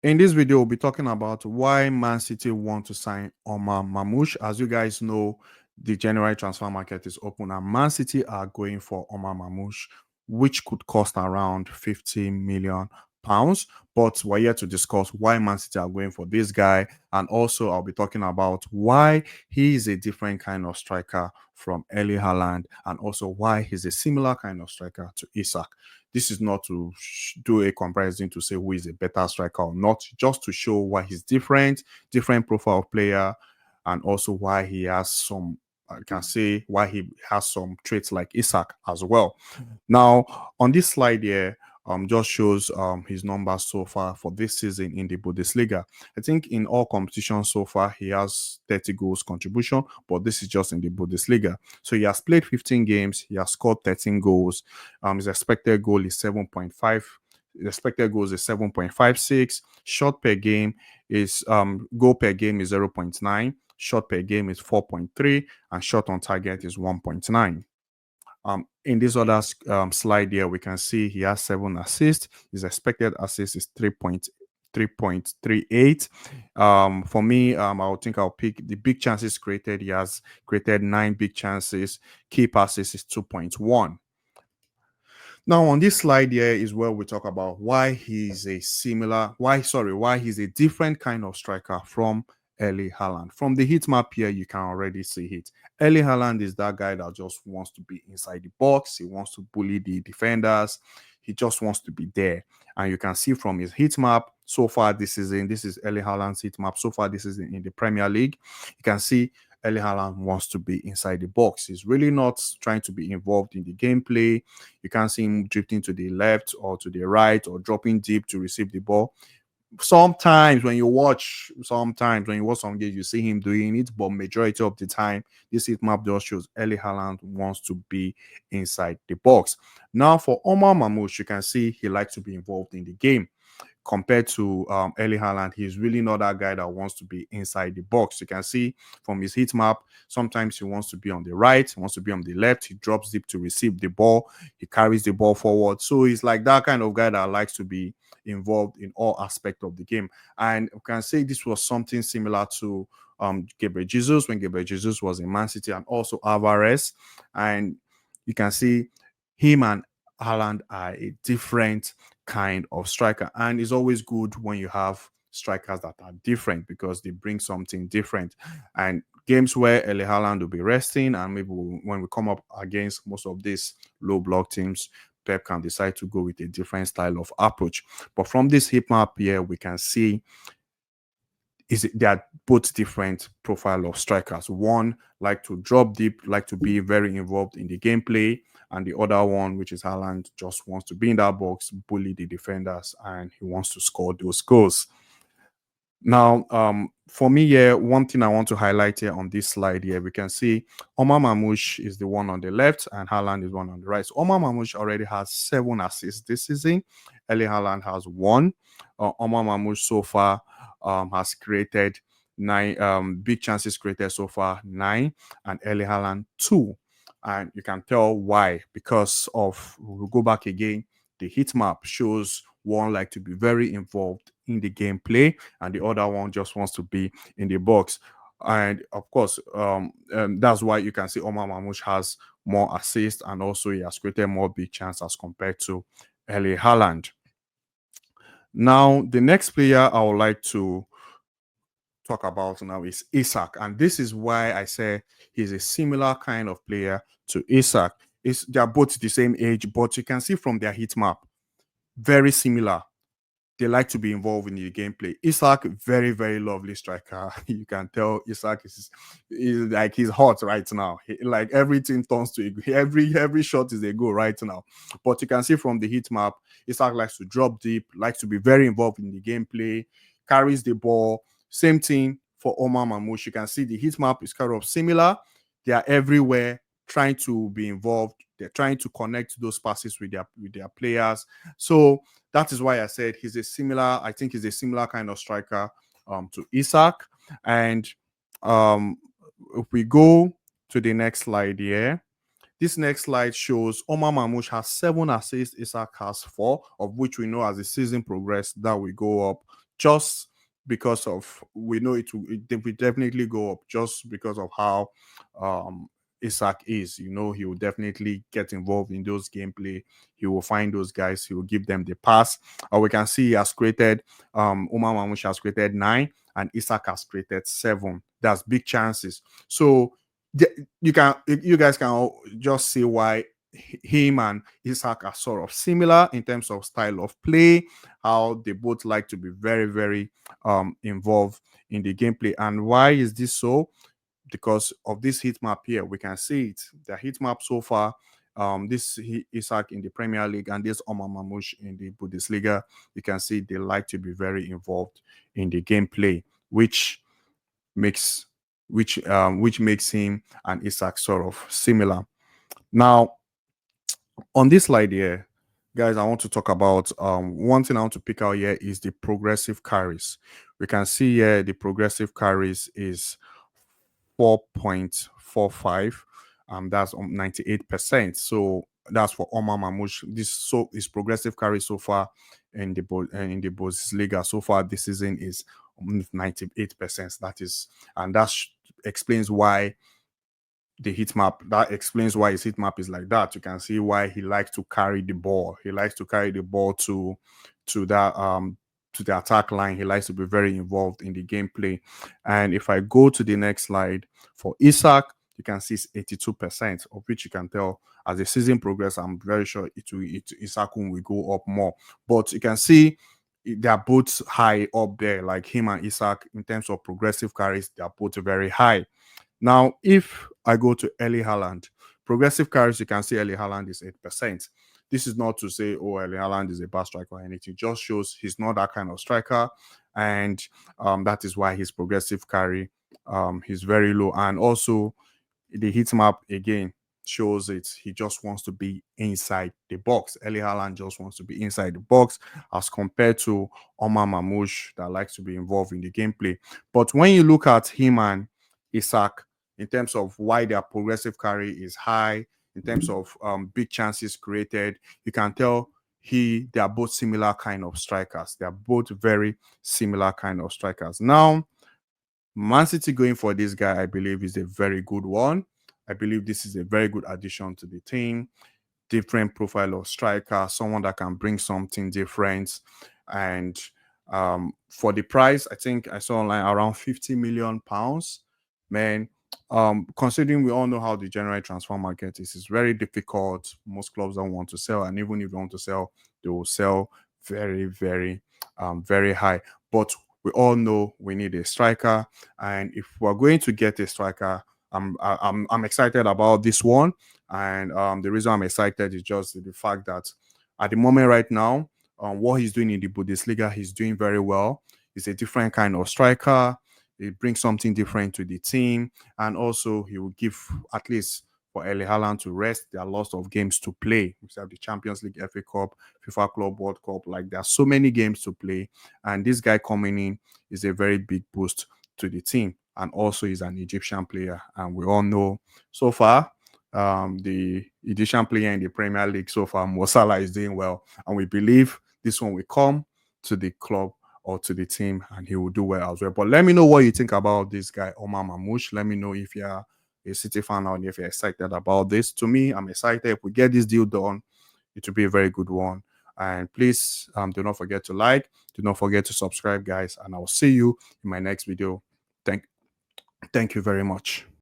In this video, we'll be talking about why Man City want to sign Omar Marmoush. As you guys know, the January transfer market is open, and Man City are going for Omar Marmoush, which could cost around 50 million pounds. But we're here to discuss why Man City are going for this guy, and also I'll be talking about why he is a different kind of striker from Haaland, and also why he's a similar kind of striker to Isak. This is not to do a comparison to say who is a better striker or not, just to show why he's different profile of player, and also why he has some, I can say why he has some traits like Isak as well. Now, on this slide here, just shows his numbers so far for this season in the Bundesliga. I think in all competitions so far, he has 30 goals contribution, but this is just in the Bundesliga. So he has played 15 games, he has scored 13 goals. His expected goal is 7.5. The expected goals is 7.56. Shot per game is goal per game is 0.9. Shot per game is 4.3, and shot on target is 1.9. In this other slide here, we can see he has 7 assists. His expected assist is 3.38. For me, I would think I'll pick the big chances created. He has created 9 big chances. Key passes is 2.1. Now, on this slide here is where we talk about why he's a different kind of striker from Haaland. From the heat map here, you can already see it. Haaland is that guy that just wants to be inside the box. He wants to bully the defenders. He just wants to be there. And you can see from his heat map so far this is Haaland's heat map. So far this is in the Premier League. You can see Haaland wants to be inside the box. He's really not trying to be involved in the gameplay. You can't see him drifting to the left or to the right or dropping deep to receive the ball. Sometimes when you watch some games, you see him doing it, but majority of the time, this heat map just shows Haaland wants to be inside the box. Now, for Omar Marmoush, you can see he likes to be involved in the game. Compared to Haaland, he's really not that guy that wants to be inside the box. You can see from his heat map, sometimes he wants to be on the right, he wants to be on the left, he drops deep to receive the ball, he carries the ball forward. So he's like that kind of guy that likes to be involved in all aspects of the game. And you can say this was something similar to Gabriel Jesus when Gabriel Jesus was in Man City, and also Alvarez. And you can see him and Haaland are a different kind of striker, and it's always good when you have strikers that are different because they bring something different. And games where Haaland will be resting, and maybe when we come up against most of these low block teams, Pep can decide to go with a different style of approach. But from this heat map here, we can see they are both different profile of strikers. One like to drop deep, like to be very involved in the gameplay, and the other one, which is Haaland, just wants to be in that box, bully the defenders, and he wants to score those goals. Now, for me here, one thing I want to highlight here on this slide here, we can see Omar Marmoush is the one on the left and Haaland is one on the right. So Omar Marmoush already has 7 assists this season. Haaland has 1. Omar Marmoush so far has created 9 big chances created so far, 9, and Haaland 2. And you can tell why, because of, we'll go back again, the heat map shows one like to be very involved in the gameplay, and the other one just wants to be in the box. And of course, that's why you can see Omar Marmoush has more assists, and also he has created more big chances as compared to Haaland. Now, the next player I would like to talk about now is Isak, and this is why I say he's a similar kind of player to Isak. They are both the same age, but you can see from their heat map, very similar. They like to be involved in the gameplay. Isak, very, very lovely striker. You can tell Isak is like he's hot right now. Like everything turns to every shot is a goal right now. But you can see from the heat map, Isak likes to drop deep, likes to be very involved in the gameplay, carries the ball. Same thing for Omar Marmoush. You can see the heat map is kind of similar. They are everywhere, trying to be involved. They're trying to connect those passes with their players. So that is why I said I think he's a similar kind of striker to Isak. And if we go to the next slide here, this next slide shows Omar Marmoush has 7 assists, Isak has 4, of which we know as the season progressed that will go up just because of we know it will definitely go up just because of how um Isak is. He will definitely get involved in those gameplay. He will find those guys, he will give them the pass. We can see he has created Omar Marmoush has created 9 and Isak has created 7. That's big chances. So you guys can all just see why him and Isak are sort of similar in terms of style of play, how they both like to be very, very involved in the gameplay. And why is this so? Because of this heat map here, we can see it. The heat map so far, this Isak in the Premier League and this Omar Marmoush in the Bundesliga, you can see they like to be very involved in the gameplay, makes which makes him and Isak sort of similar. Now, on this slide here, guys, I want to talk about one thing I want to pick out here is the progressive carries. We can see here the progressive carries is 4.45. That's 98%. So that's for Omar Marmoush. This progressive carry so far in the Bundesliga so far this season is 98%. That explains why the heat map. That explains why his heat map is like that. You can see why he likes to carry the ball. He likes to carry the ball to that to the attack line. He likes to be very involved in the gameplay. And if I go to the next slide for Isak, you can see it's 82%, of which you can tell as the season progresses, I'm very sure Isak will go up more. But you can see they are both high up there, like him and Isak in terms of progressive carries, they are both very high. Now, if I go to Erling Haaland, progressive carries, you can see Erling Haaland is 8%. This is not to say, oh, Erling Haaland is a bad striker or anything. It just shows he's not that kind of striker. And that is why his progressive carry is very low. And also, the heat map again shows it. He just wants to be inside the box. Erling Haaland just wants to be inside the box as compared to Omar Marmoush that likes to be involved in the gameplay. But when you look at him and Isak, in terms of why their progressive carry is high, in terms of big chances created, you can tell they are both similar kind of strikers. They are both very similar kind of strikers. Now, Man City going for this guy, I believe, is a very good one. I believe this is a very good addition to the team. Different profile of striker, someone that can bring something different. And for the price, I think I saw online around 50 million pounds. Man, considering we all know how the general transfer market is, it's very difficult. Most clubs don't want to sell, and even if they want to sell, they will sell very, very, very high. But we all know we need a striker, and if we're going to get a striker, I'm excited about this one. And the reason I'm excited is just the fact that at the moment right now, what he's doing in the Bundesliga, he's doing very well. He's a different kind of striker. He brings something different to the team, and also he will give at least for Erling Haaland to rest. There are lots of games to play. We have the Champions League, FA Cup, FIFA Club World Cup. Like there are so many games to play, and this guy coming in is a very big boost to the team. And also, he's an Egyptian player, and we all know so far the Egyptian player in the Premier League so far, Mo Salah, is doing well, and we believe this one will come to the club or to the team, and he will do well as well. But let me know what you think about this guy, Omar Marmoush. Let me know if you're a City fan or if you're excited about this. To me, I'm excited. If we get this deal done, it will be a very good one. And please do not forget to like, do not forget to subscribe, guys, and I'll see you in my next video. Thank you very much.